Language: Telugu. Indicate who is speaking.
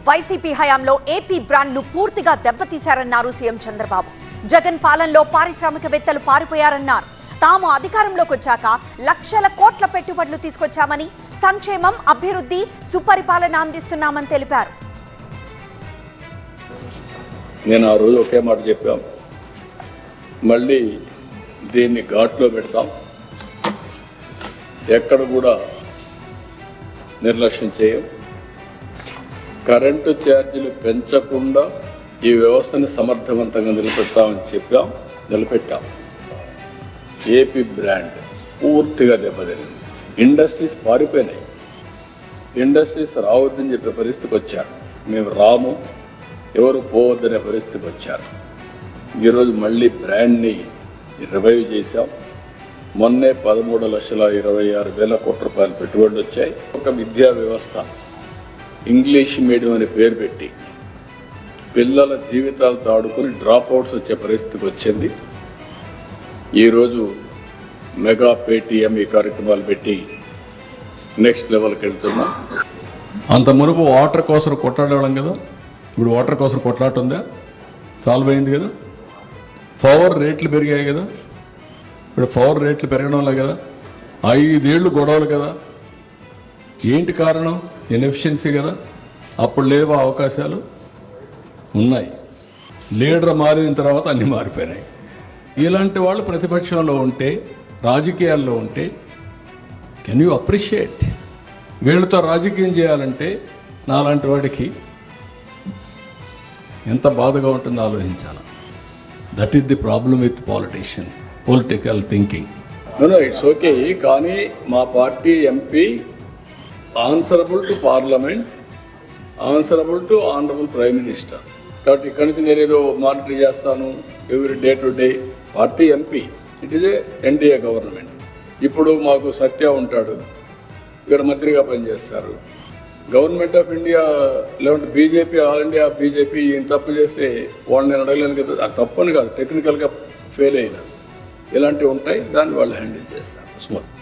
Speaker 1: వైసీపీ హయాంలో ఏపీ బ్రాండ్ ను పూర్తిగా దెబ్బతీశారన్నారు సీఎం చంద్రబాబు. జగన్ పాలనలో పారిశ్రామికవేత్తలు పారిపోయారన్నారు. తాము అధికారంలోకి వచ్చాక లక్షల కోట్ల పెట్టుబడులు తీసుకొచ్చామని, సంక్షేమం, అభివృద్ధి, సుపరిపాలన అందిస్తున్నామని తెలిపారు.
Speaker 2: నేను ఆ రోజు ఒకే మాట చెప్పాం, మళ్ళీ దీన్ని ఘాట్లో పెడతాం, ఎక్కడ కూడా నిర్లక్ష్యం చేయం, కరెంటు ఛార్జీలు పెంచకుండా ఈ వ్యవస్థని సమర్థవంతంగా నిలబెడతామని నిలబెట్టాం. ఏపీ బ్రాండ్ పూర్తిగా దెబ్బతింది. ఇండస్ట్రీస్ పారిపోయినాయి. ఇండస్ట్రీస్ రావద్దని చెప్పే పరిస్థితికి వచ్చారు. మేము రాము, ఎవరు పోవద్దనే పరిస్థితికి వచ్చారు. ఈరోజు మళ్ళీ బ్రాండ్ని రివైవ్ చేశాం. మొన్నే 13,26,000 కోట్ల రూపాయలు పెట్టుబడులు వచ్చాయి. ఒక విద్యా వ్యవస్థ ఇంగ్లీష్ మీడియం అని పేరు పెట్టి పిల్లల జీవితాలతో ఆడుకుని డ్రాప్ అవుట్స్ వచ్చే పరిస్థితికి వచ్చింది. ఈరోజు మెగా పేటీఎం ఈ కార్యక్రమాలు పెట్టి నెక్స్ట్ లెవెల్కి వెళ్తున్నాం.
Speaker 3: అంత మునుపు వాటర్ కోసం కొట్లాడేవాళ్ళం కదా, ఇప్పుడు వాటర్ కోసం కొట్లాట ఉందా? సాల్వ్ అయింది కదా. పవర్ రేట్లు పెరిగాయి కదా, ఇప్పుడు పవర్ రేట్లు పెరగడం వల్ల కదా. 5 ఏళ్ళు గొడవలు కదా. ఏంటి కారణం? ఇన్ఎఫిషియన్సీ కదా. అప్పుడు లేవా అవకాశాలు? ఉన్నాయి. లీడర్ మారిన తర్వాత అన్నీ మారిపోయినాయి. ఇలాంటి వాళ్ళు ప్రతిపక్షంలో ఉంటే, రాజకీయాల్లో ఉంటే కెన్ యూ అప్రిషియేట్? వీళ్ళతో రాజకీయం చేయాలంటే నాలాంటి వాడికి ఎంత బాధగా ఉంటుందో ఆలోచించాలి. That is the problem with politician, political thinking.
Speaker 2: It's okay, కానీ మా party MP answerable to parliament, answerable to honourable prime minister. కాబట్టి ఇక్కడి నుంచి నేనేదో మానిటర్ చేస్తాను every day to day. Party MP, it is NDA government. ఇప్పుడు మాకు సత్య ఉంటాడు, ఇక్కడ మంత్రిగా పనిచేస్తారు. గవర్నమెంట్ ఆఫ్ ఇండియా లేదంటే బీజేపీ, ఆల్ ఇండియా బీజేపీ ఈయన తప్పు చేస్తే వాళ్ళని నేను అడగలేను కదా. అది తప్పని కాదు, టెక్నికల్గా ఫెయిల్ అయినా ఇలాంటివి ఉంటాయి, దాన్ని వాళ్ళు హ్యాండిల్ చేస్తారు స్మూత్.